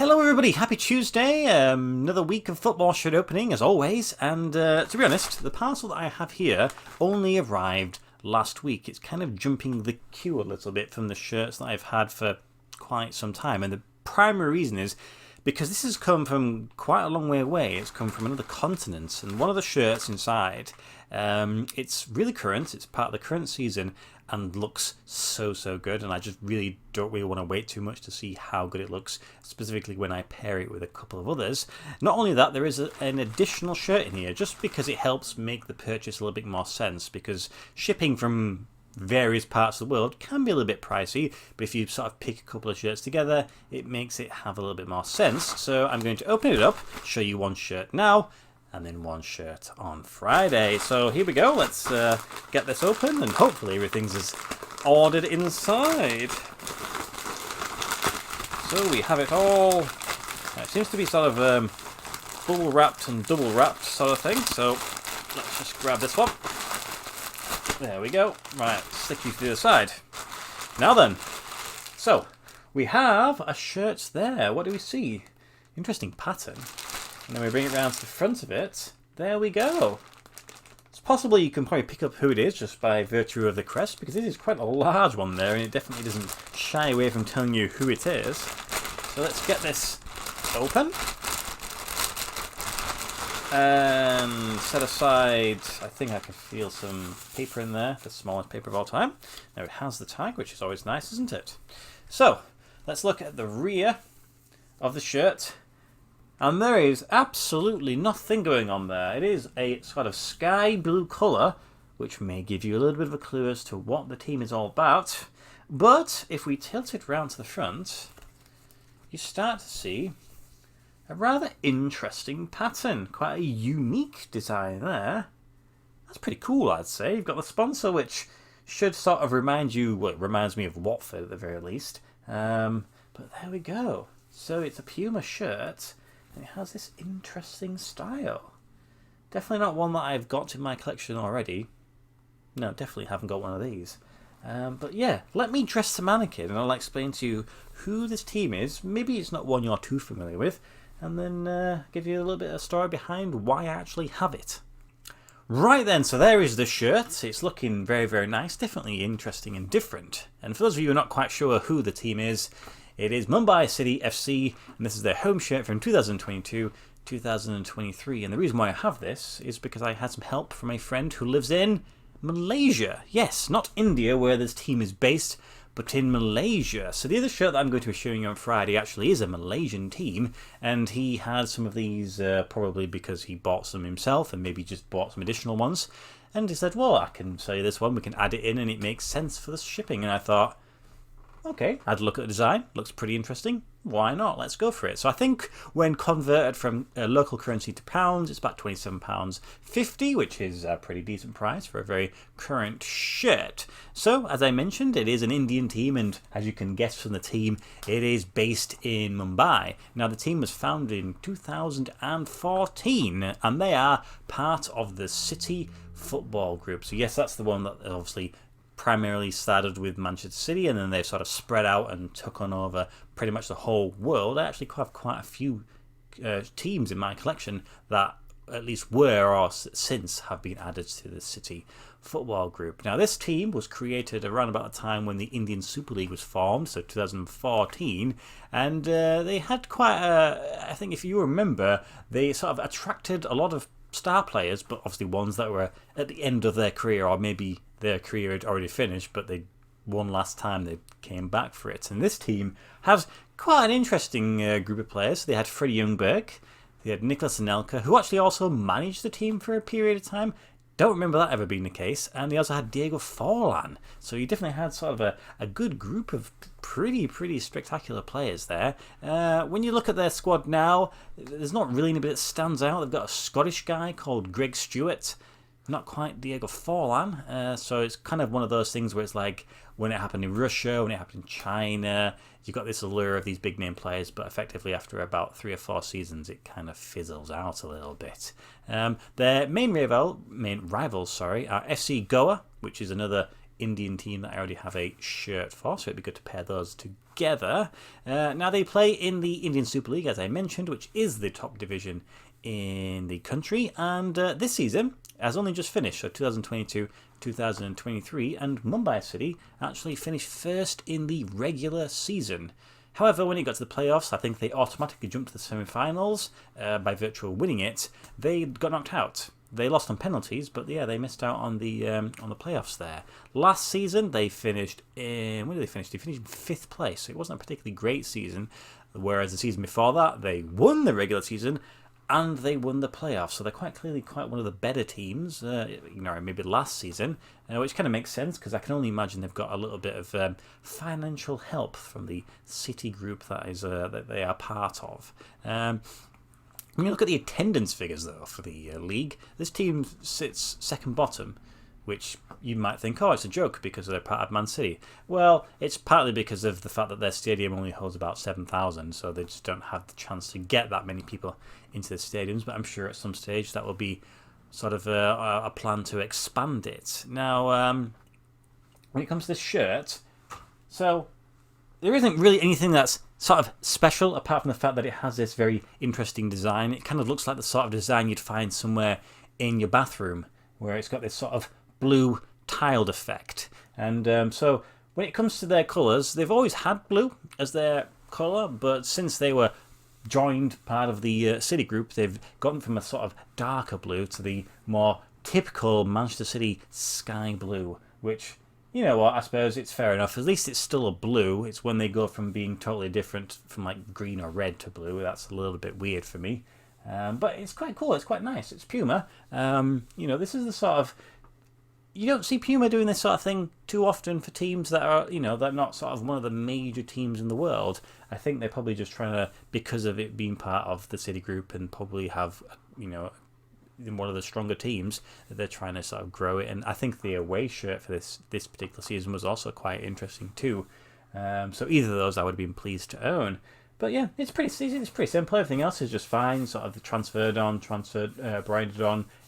Hello everybody, happy Tuesday, another week of football shirt opening as always, and to be honest, the parcel that I have here only arrived last week. It's kind of jumping the queue a little bit from the shirts that I've had for quite some time, and the primary reason is because this has come from quite a long way away. It's come from another continent, and one of the shirts inside, it's really current, it's part of the current season, and looks so good, and I just don't want to wait too much to see how good it looks, specifically when I pair it with a couple of others. Not only that, there is an additional shirt in here, just because it helps make the purchase a little bit more sense, because shipping from various parts of the world can be a little bit pricey, but if you sort of pick a couple of shirts together, it makes it have a little bit more sense. So I'm going to open it up, show you one shirt now, and then one shirt on Friday. So here we go, let's get this open, and hopefully everything's as ordered inside. So we have it all, it seems to be sort of bubble wrapped and double wrapped sort of thing, so let's just grab this one. There we go. Right, stick you to the other side. Now then, so we have a shirt there. What do we see? Interesting pattern. And then we bring it round to the front of it. There we go. It's possible you can probably pick up who it is just by virtue of the crest, because it is quite a large one there, and it definitely doesn't shy away from telling you who it is. So let's get this open. And set aside, I think I can feel some paper in there, the smallest paper of all time. Now it has the tag, which is always nice, isn't it? So, let's look at the rear of the shirt. And there is absolutely nothing going on there. It is a sort of sky blue colour, which may give you a little bit of a clue as to what the team is all about. But if we tilt it round to the front, you start to see a rather interesting pattern. Quite a unique design there. That's pretty cool, I'd say. You've got the sponsor, which should sort of remind you, well, it reminds me of Watford at the very least. But there we go. So it's a Puma shirt, and it has this interesting style. Definitely not one that I've got in my collection already. No, definitely haven't got one of these. But yeah, let me dress the mannequin, and I'll explain to you who this team is. Maybe it's not one you're too familiar with, and then give you a little bit of story behind why I actually have it. Right then, so there is the shirt. It's looking very nice, definitely interesting and different. And for those of you who are not quite sure who the team is, it is Mumbai City FC, and this is their home shirt from 2022-2023. And the reason why I have this is because I had some help from a friend who lives in Malaysia. Yes, not India where this team is based, but in Malaysia. So the other shirt that I'm going to be showing you on Friday actually is a Malaysian team, and he had some of these probably because he bought some himself and maybe just bought some additional ones, and he said, well, I can sell you this one, we can add it in and it makes sense for the shipping. And I thought, okay, I had a look at the design, looks pretty interesting, why not, let's go for it. So I think when converted from local currency to pounds, it's about £27.50, which is a pretty decent price for a very current shirt. So as I mentioned, it is an Indian team, and as you can guess from the team, it is based in Mumbai. Now the team was founded in 2014, and they are part of the City Football Group. So yes, that's the one that obviously primarily started with Manchester City, and then they've sort of spread out and took on over pretty much the whole world. I actually have quite a few teams in my collection that at least were or since have been added to the City Football Group. Now this team was created around about the time when the Indian Super League was formed, so 2014, and they had quite I think if you remember, they sort of attracted a lot of star players, but obviously ones that were at the end of their career, or maybe their career had already finished, but they won last time they came back for it. And this team has quite an interesting group of players. They had Freddie Ljungberg, they had Nicholas Anelka, who actually also managed the team for a period of time. Don't remember that ever being the case. And they also had Diego Forlan. So you definitely had sort of a good group of pretty spectacular players there. When you look at their squad now, there's not really anybody that stands out. They've got a Scottish guy called Greg Stewart. Not quite Diego Forlan. So it's kind of one of those things where it's like when it happened in Russia, when it happened in China, you've got this allure of these big name players, but effectively after about 3 or 4 seasons it kind of fizzles out a little bit. Their main rivals are FC Goa, which is another Indian team that I already have a shirt for, so it'd be good to pair those together. Now they play in the Indian Super League, as I mentioned, which is the top division in the country, and this season has only just finished, so 2022-2023, and Mumbai City actually finished first in the regular season. However, when it got to the playoffs, I think they automatically jumped to the semi-finals by virtue of winning it. They got knocked out. They lost on penalties, but yeah, they missed out on the playoffs there. Last season, they finished in... Where did they finish? They finished in 5th place, so it wasn't a particularly great season. Whereas the season before that, they won the regular season, and they won the playoffs. So they're quite clearly quite one of the better teams, maybe last season, which kind of makes sense because I can only imagine they've got a little bit of financial help from the City group that they are part of. When you look at the attendance figures, though, for the league, this team sits second bottom, which you might think, oh, it's a joke because they're part of Man City. Well, it's partly because of the fact that their stadium only holds about 7,000, so they just don't have the chance to get that many people into the stadiums, but I'm sure at some stage that will be sort of a plan to expand it. Now, when it comes to this shirt, so there isn't really anything that's sort of special apart from the fact that it has this very interesting design. It kind of looks like the sort of design you'd find somewhere in your bathroom, where it's got this sort of blue tiled effect. And so when it comes to their colours, they've always had blue as their colour, but since they were joined part of the City group, they've gone from a sort of darker blue to the more typical Manchester City sky blue, which, you know what, I suppose it's fair enough. At least it's still a blue. It's when they go from being totally different from like green or red to blue. That's a little bit weird for me. But it's quite cool. It's quite nice. It's Puma. This is the sort of... You don't see Puma doing this sort of thing too often for teams that are, they're not sort of one of the major teams in the world. I think they're probably just trying to, because of it being part of the City group and probably have, one of the stronger teams, that they're trying to sort of grow it. And I think the away shirt for this particular season was also quite interesting too. So either of those I would have been pleased to own. But yeah, it's pretty easy. It's pretty simple. Everything else is just fine. Sort of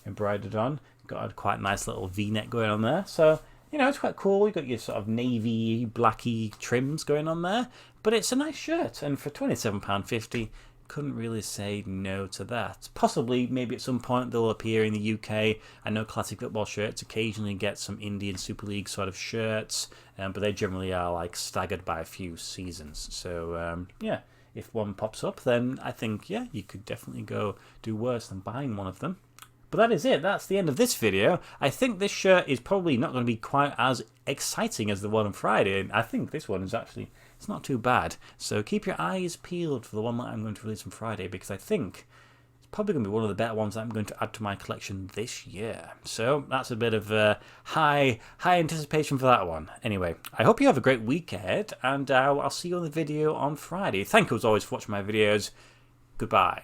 embroidered on. Got a quite nice little V-neck going on there. So, it's quite cool. You've got your sort of navy, blacky trims going on there. But it's a nice shirt. And for £27.50, couldn't really say no to that. Possibly, maybe at some point they'll appear in the UK. I know Classic Football Shirts occasionally get some Indian Super League sort of shirts. But they generally are like staggered by a few seasons. So, if one pops up, then I think, you could definitely go do worse than buying one of them. But that is it. That's the end of this video. I think this shirt is probably not going to be quite as exciting as the one on Friday. And I think this one is actually, it's not too bad. So keep your eyes peeled for the one that I'm going to release on Friday, because I think it's probably going to be one of the better ones that I'm going to add to my collection this year. So that's a bit of high anticipation for that one. Anyway, I hope you have a great week ahead, and I'll see you on the video on Friday. Thank you as always for watching my videos. Goodbye.